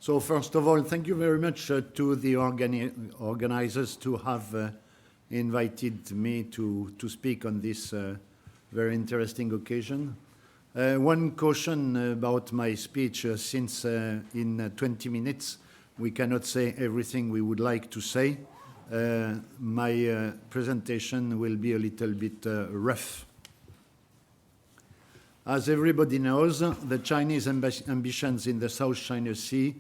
So first of all, thank you very much to the organizers to have invited me to speak on this very interesting occasion. One caution about my speech, since in 20 minutes we cannot say everything we would like to say. My presentation will be a little bit rough. As everybody knows, the Chinese ambitions in the South China Sea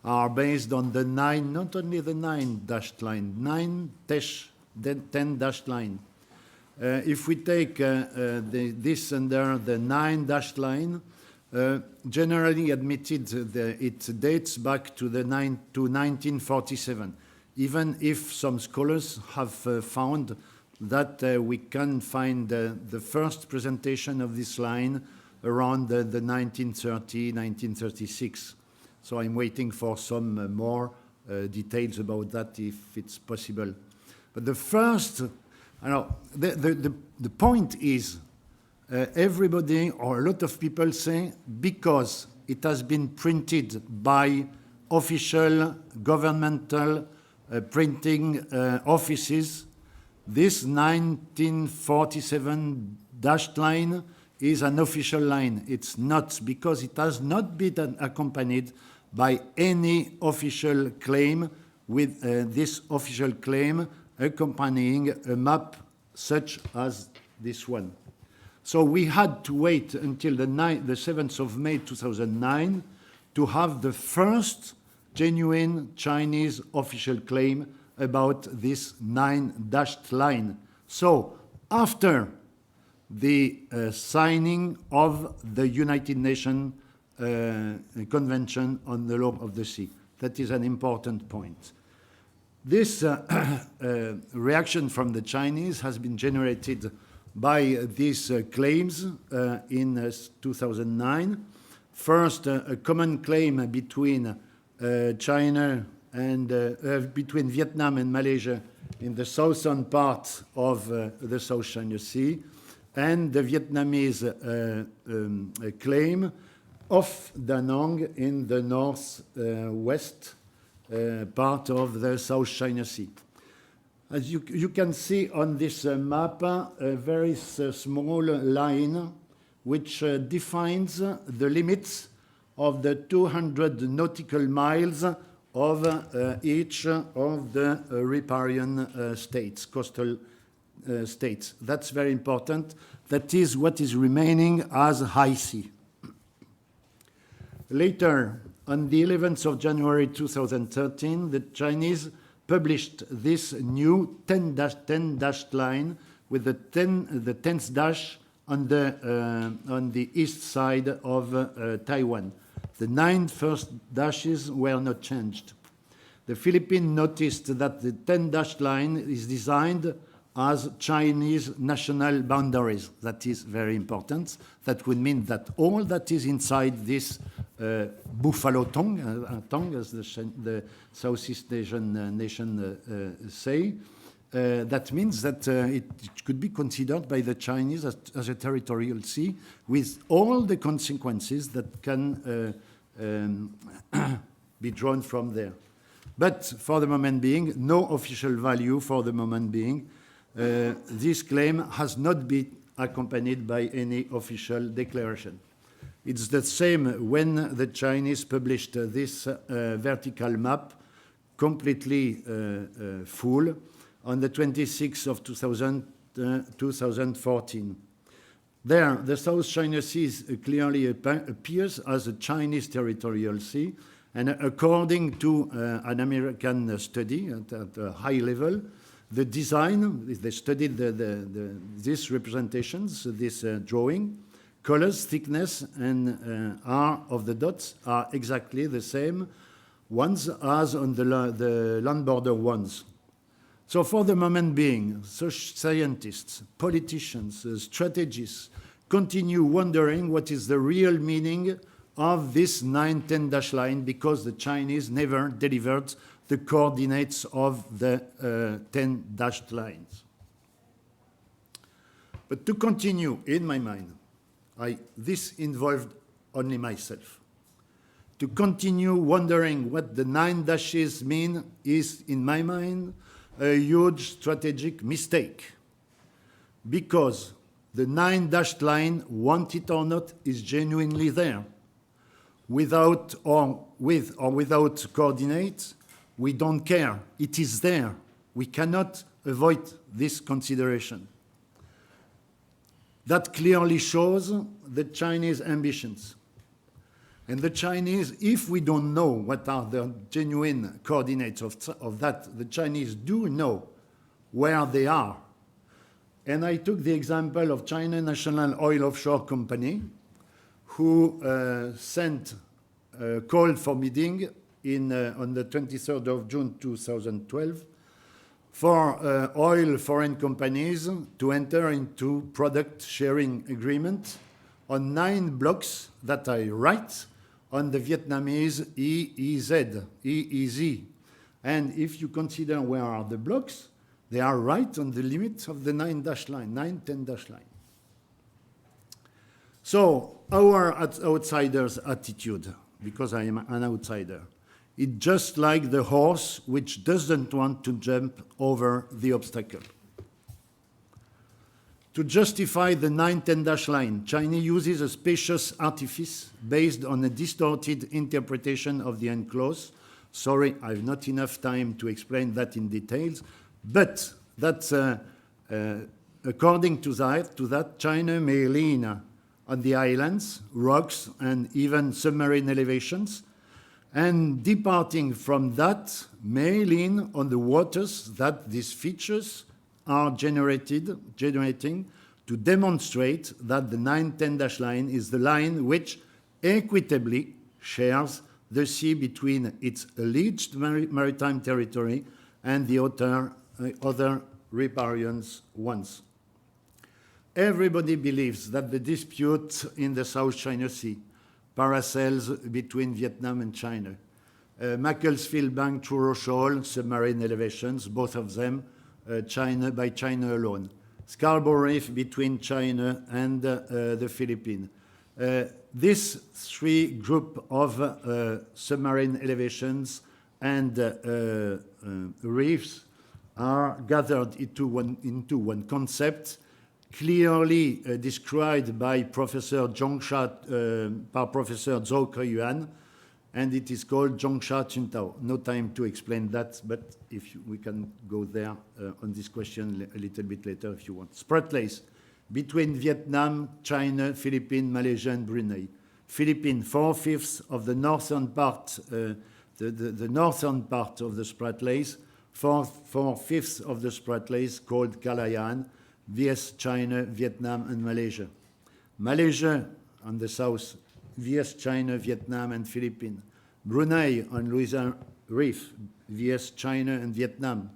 are based on the not only the 9 dashed line, 10 dashed line. If we take this under the 9 dashed line, generally admitted it dates back to 1947, even if some scholars have found that we can find the first presentation of this line around the 1930, 1936. So I'm waiting for some more details about that if it's possible. But the first, the point is, everybody or a lot of people say because it has been printed by official governmental printing offices, this 1947 dashed line is an official line. It's not, because it has not been accompanied by any official claim, with this official claim accompanying a map such as this one. So we had to wait until the 7th of May 2009 to have the first genuine Chinese official claim about this 9 dashed line. So after the signing of the United Nations Convention on the Law of the Sea. That is an important point. This reaction from the Chinese has been generated by these claims in 2009. First, a common claim between China and between Vietnam and Malaysia in the southern part of the South China Sea, and the Vietnamese claim of Da Nang in the northwest part of the South China Sea. As you can see on this map, a very small line which defines the limits of the 200 nautical miles of each of the riparian states, coastal states. That's very important. That is what is remaining as high sea. Later, on the 11th of January 2013, the Chinese published this new 10 dashed line with the 10th dash on the east side of Taiwan. The 9 first dashes were not changed. The Philippines noticed that the 10 dashed line is designed as Chinese national boundaries. That is very important. That would mean that all that is inside this buffalo tongue, as the Southeast Asian nation say, that means that it could be considered by the Chinese as a territorial sea, with all the consequences that can be drawn from there. But for the moment being, no official value for the moment being. This claim has not been accompanied by any official declaration. It's the same when the Chinese published this vertical map, completely full, on the 26th of 2014. There, the South China Sea clearly appears as a Chinese territorial sea, and according to an American study at a high level, the design, they studied these representations, this drawing, colors, thickness, and R of the dots are exactly the same ones as on the land border ones. So for the moment being, scientists, politicians, strategists continue wondering what is the real meaning of this 9-10 dash line, because the Chinese never delivered the coordinates of the 10 dashed lines. But to continue, in my mind, this involved only myself. to continue wondering what the 9 dashes mean is, in my mind, a huge strategic mistake. Because the 9 dashed line, want it or not, is genuinely there. Without or with or without coordinates, we don't care. It is there. We cannot avoid this consideration. That clearly shows the Chinese ambitions. And the Chinese, if we don't know what are the genuine coordinates of that, the Chinese do know where they are. And I took the example of China National Oil Offshore Company, who sent a call for bidding on the 23rd of June 2012 for oil foreign companies to enter into product sharing agreement on 9 blocks that I write on the Vietnamese EEZ. And if you consider where are the blocks, they are right on the limit of the 9 dash line, 9-10 dash line. So our outsider's attitude, because I am an outsider, it's just like the horse which doesn't want to jump over the obstacle. To justify the 9-10 dash line, China uses a specious artifice based on a distorted interpretation of the enclosed. Sorry, I have not enough time to explain that in details, but that's according to that, China may lean on the islands, rocks, and even submarine elevations, and departing from that may lean on the waters that these features are generating to demonstrate that the 9-10 dash line is the line which equitably shares the sea between its alleged maritime territory and the other riparian ones. Everybody believes that the dispute in the South China Sea parallels between Vietnam and China. Macclesfield Bank, Truro Shoal, submarine elevations, both of them by China alone. Scarborough Reef between China and the Philippines. These 3 groups of submarine elevations and reefs are gathered into one concept, clearly described by Professor Professor Zhou Keyuan, and it is called Zhongsha Qintao. No time to explain that, but we can go there on this question a little bit later if you want. Spratleys between Vietnam, China, Philippines, Malaysia, and Brunei. Philippines, 4/5 of the northern part, the northern part of the Spratleys, 4/5 of the Spratleys called Kalayaan, vs China, Vietnam, and Malaysia. Malaysia on the south, vs China, Vietnam, and Philippines. Brunei on Louisiana Reef, vs China and Vietnam.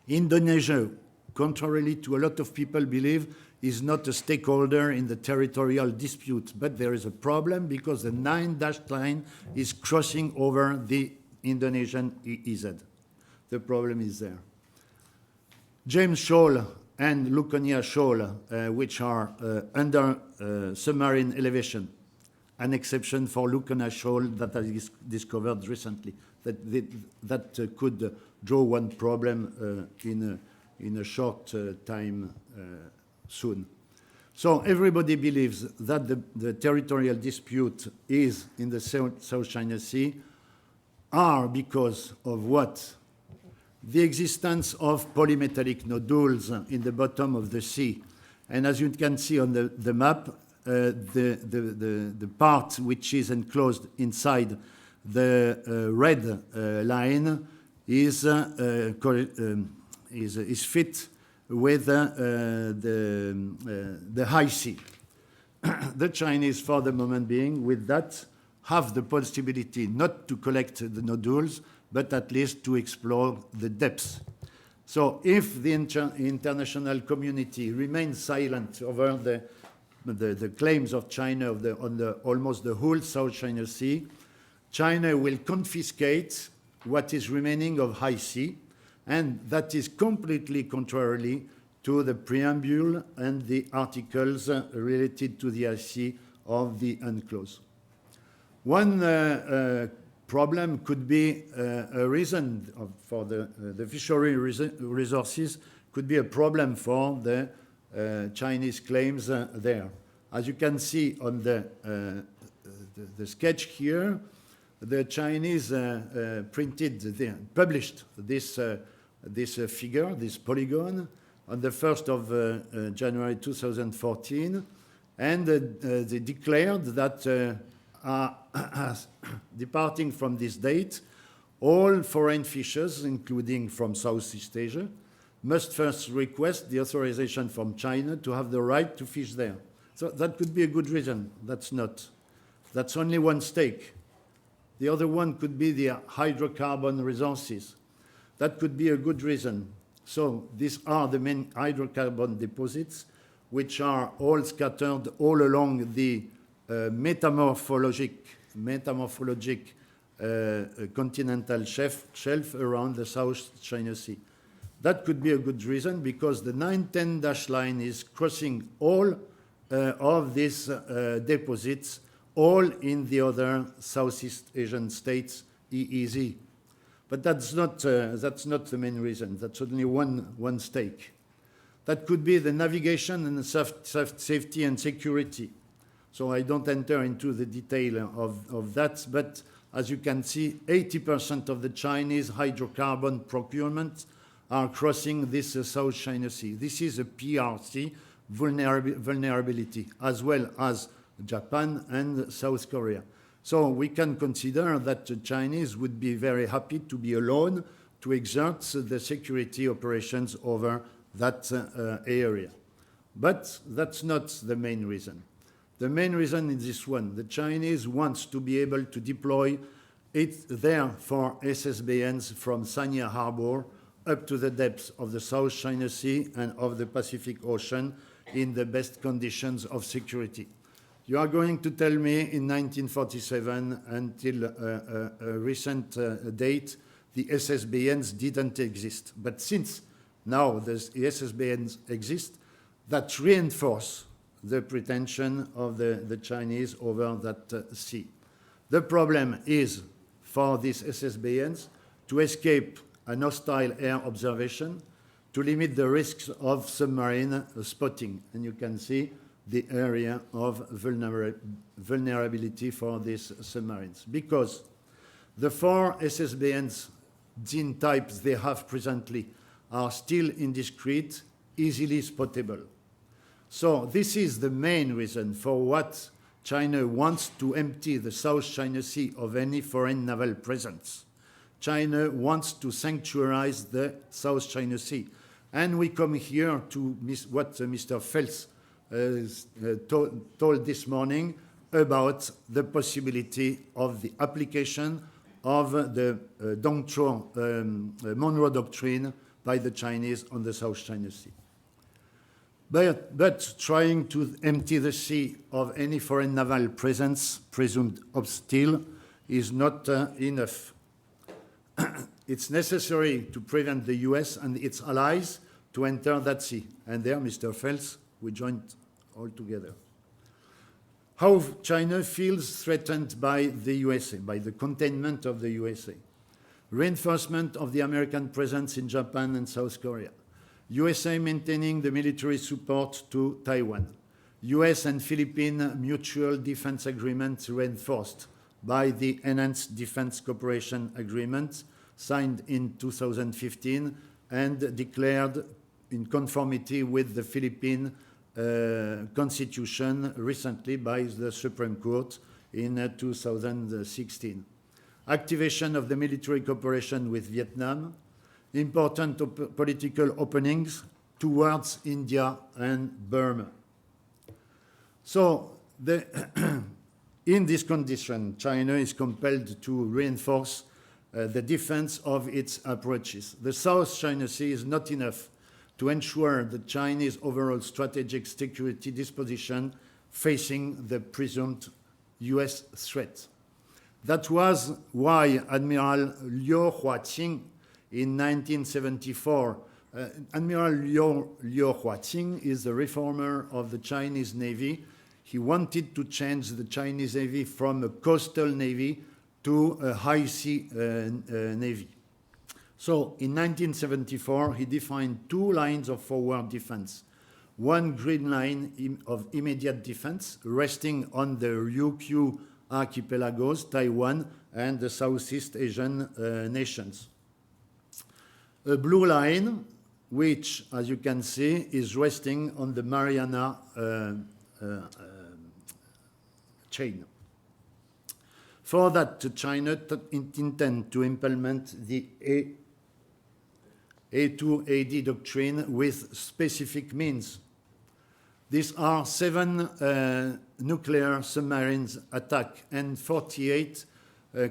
Indonesia, contrarily to a lot of people believe, is not a stakeholder in the territorial dispute, but there is a problem because the 9 dashed line is crossing over the Indonesian EEZ. The problem is there. James Shoal and Luconia Shoal, which are under submarine elevation, an exception for Luconia Shoal that I discovered recently, that could draw one problem in a short time soon. So everybody believes that the territorial dispute is in the South China Sea are because of what? The existence of polymetallic nodules in the bottom of the sea. And as you can see on the map, the part which is enclosed inside the red line is fit with the high sea. The Chinese, for the moment being, with that, have the possibility not to collect the nodules, but at least to explore the depths. So if the international community remains silent over the claims of China on almost the whole South China Sea, China will confiscate what is remaining of high sea, and that is completely contrary to the preamble and the articles related to the high sea of the UNCLOS. One problem could be a reason for the fishery resources could be a problem for the Chinese claims there. As you can see on the sketch here, the Chinese published this figure, this polygon, on the 1st of January 2014, and they declared that departing from this date, all foreign fishers, including from Southeast Asia, must first request the authorization from China to have the right to fish there. So that could be a good reason. That's not. That's only one stake. The other one could be the hydrocarbon resources. That could be a good reason. So these are the main hydrocarbon deposits, which are all scattered all along the metamorphologic continental shelf around the South China Sea. That could be a good reason because the 910 dash line is crossing all of these deposits, all in the other Southeast Asian states, EEZ. But that's not the main reason. That's only one stake. That could be the navigation and the safety and security. So I don't enter into the detail of that, but as you can see, 80% of the Chinese hydrocarbon procurement are crossing this South China Sea. This is a PRC vulnerability, as well as Japan and South Korea. So we can consider that the Chinese would be very happy to be alone to exert the security operations over that area. But that's not the main reason. The main reason is this one. The Chinese wants to be able to deploy it there for SSBNs from Sanya Harbor up to the depths of the South China Sea and of the Pacific Ocean in the best conditions of security. You are going to tell me in 1947 until a recent date, the SSBNs didn't exist. But since now the SSBNs exist, that reinforce the pretension of the Chinese over that sea. The problem is for these SSBNs to escape an hostile air observation, to limit the risks of submarine spotting. And you can see the area of vulnerability for these submarines. Because the 4 SSBNs gene types they have presently are still indiscrete, easily spottable. So this is the main reason for what China wants to empty the South China Sea of any foreign naval presence. China wants to sanctuarize the South China Sea. And we come here to what Mr. Phelps told this morning about the possibility of the application of the Monroe Doctrine by the Chinese on the South China Sea. But trying to empty the sea of any foreign naval presence, presumed hostile, is not enough. It's necessary to prevent the US and its allies to enter that sea. And there, Mr. Phelps, we joined all together. How China feels threatened by the USA, by the containment of the USA. Reinforcement of the American presence in Japan and South Korea. USA maintaining the military support to Taiwan. US and Philippine mutual defense agreements reinforced by the Enhanced Defense Cooperation Agreement signed in 2015 and declared in conformity with the Philippine Constitution recently by the Supreme Court in 2016. Activation of the military cooperation with Vietnam, important political openings towards India and Burma. So in this condition, China is compelled to reinforce the defense of its approaches. The South China Sea is not enough to ensure the Chinese overall strategic security disposition facing the presumed US threat. That was why Admiral Liu Huaqing in 1974, Admiral Liu Huaqing is the reformer of the Chinese Navy. He wanted to change the Chinese Navy from a coastal navy to a high sea navy. So in 1974, he defined two lines of forward defense. One green line of immediate defense, resting on the Ryukyu archipelagos, Taiwan, and the Southeast Asian nations. A blue line, which, as you can see, is resting on the Mariana chain. For that, China intends to implement the A2AD doctrine with specific means. These are 7 nuclear submarines attack and 48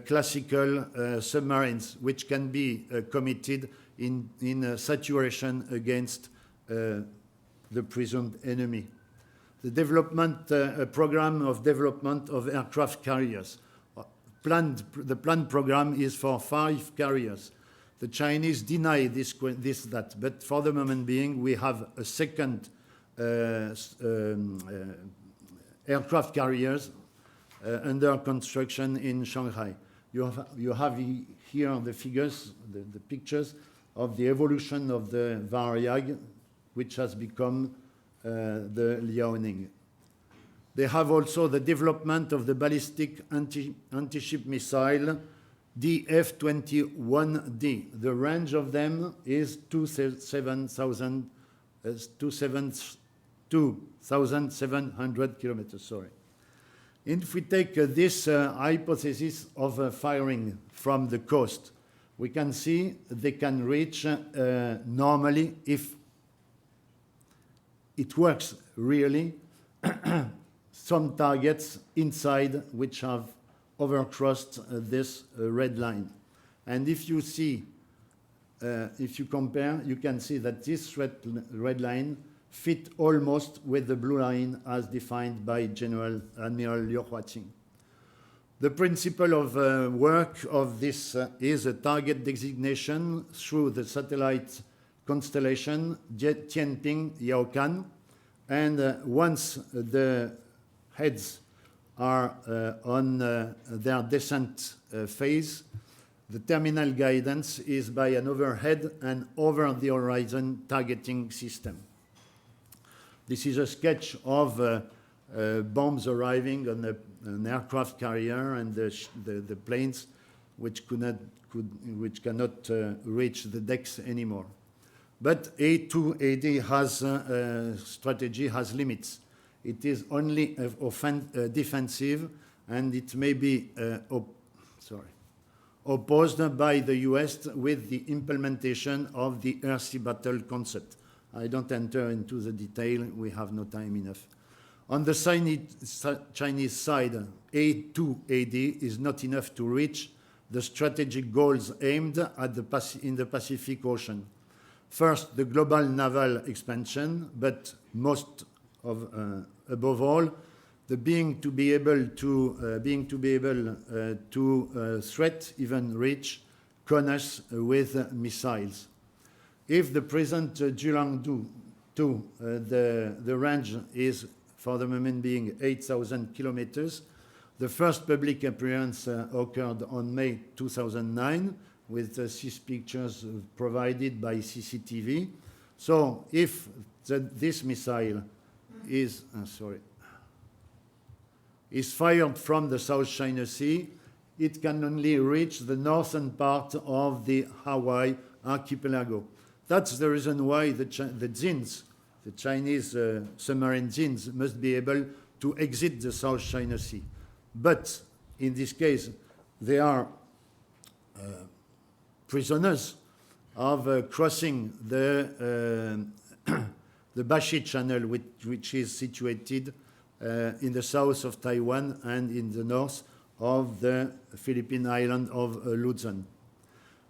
classical submarines, which can be committed in saturation against the presumed enemy. The development program of development of aircraft carriers. The planned program is for 5 carriers. The Chinese deny that, but for the moment being, we have a second aircraft carriers under construction in Shanghai. You have here the figures, the pictures of the evolution of the Variag, which has become the Liaoning. They have also the development of the ballistic anti-ship missile DF-21D. The range of them is 2,700 kilometers. Sorry. If we take this hypothesis of firing from the coast, we can see they can reach normally, if it works really, some targets inside which have overcrossed this red line. And if you see, if you compare, you can see that this red line fit almost with the blue line as defined by General Admiral Liu Huaqing. The principle of work of this is a target designation through the satellite constellation Tianping Yaokan, and once the heads are on their descent phase, the terminal guidance is by an overhead and over-the-horizon targeting system. This is a sketch of bombs arriving on an aircraft carrier and the planes which cannot reach the decks anymore. But A2AD strategy has limits. It is only defensive, and it may be opposed by the US with the implementation of the air-sea battle concept. I don't enter into the detail, we have no time enough. On the Chinese side, A2AD is not enough to reach the strategic goals aimed at in the Pacific Ocean. First, the global naval expansion, but above all, the being to be able to threat, even reach, CONUS with missiles. If the present Jiangdu 2, the range is for the moment being 8,000 kilometers. The first public appearance occurred on May 2009 with 6 pictures provided by CCTV. So if this missile is fired from the South China Sea, it can only reach the northern part of the Hawaii archipelago. That's the reason why the Jins, the Chinese submarine Jins, must be able to exit the South China Sea. But in this case, they are prisoners of crossing the Bashi Channel, which is situated in the south of Taiwan and in the north of the Philippine island of Luzon.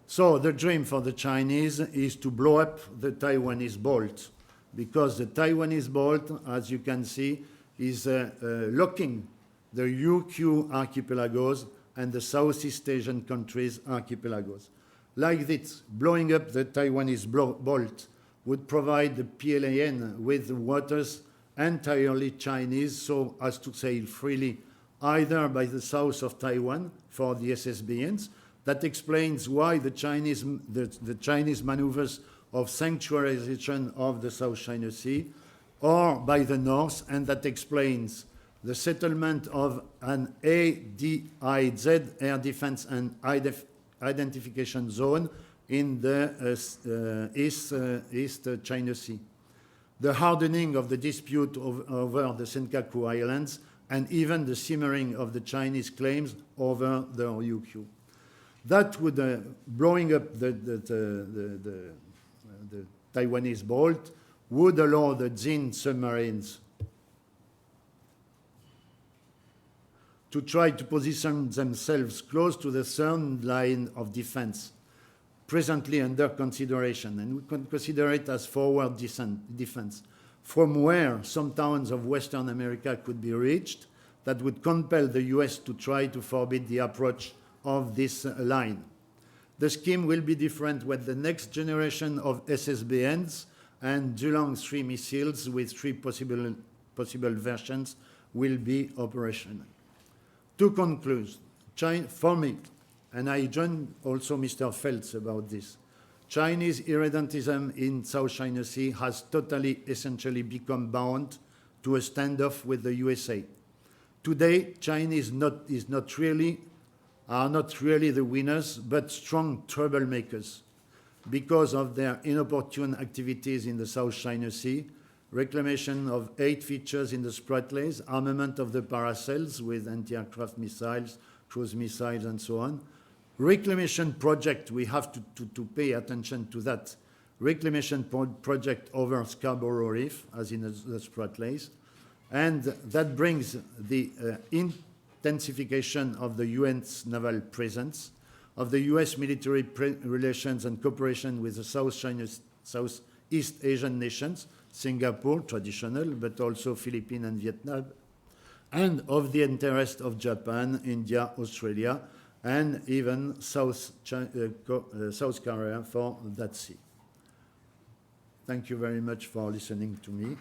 So the dream for the Chinese is to blow up the Taiwanese bolt, because the Taiwanese bolt, as you can see, is locking the Ryukyu archipelagos and the Southeast Asian countries' archipelagos. Like this, blowing up the Taiwanese bolt would provide the PLAN with waters entirely Chinese, so as to sail freely either by the south of Taiwan for the SSBNs. That explains why the Chinese maneuvers of sanctuarization of the South China Sea, or by the north, and that explains the settlement of an ADIZ, Air Defense and Identification Zone, in the East China Sea, the hardening of the dispute over the Senkaku Islands, and even the simmering of the Chinese claims over the Ryukyu. That would, blowing up the Taiwanese bolt, would allow the Jin submarines to try to position themselves close to the third line of defense, presently under consideration, and we can consider it as forward defense, from where some towns of Western America could be reached. That would compel the US to try to forbid the approach of this line. The scheme will be different when the next generation of SSBNs and Zhulong 3 missiles with 3 possible versions will be operational. To conclude, for me, and I join also Mr. Feltz about this, Chinese irredentism in South China Sea has totally, essentially become bound to a standoff with the USA. Today, Chinese are not really the winners, but strong troublemakers because of their inopportune activities in the South China Sea, reclamation of 8 features in the Spratlys, armament of the Paracels with anti-aircraft missiles, cruise missiles, and so on. Reclamation project, we have to pay attention to that. Reclamation project over Scarborough Reef, as in the Spratlys. And that brings the intensification of the UN's naval presence, of the US military relations and cooperation with the Southeast Asian nations, Singapore, traditional, but also Philippines and Vietnam, and of the interest of Japan, India, Australia, and even South Korea for that sea. Thank you very much for listening to me.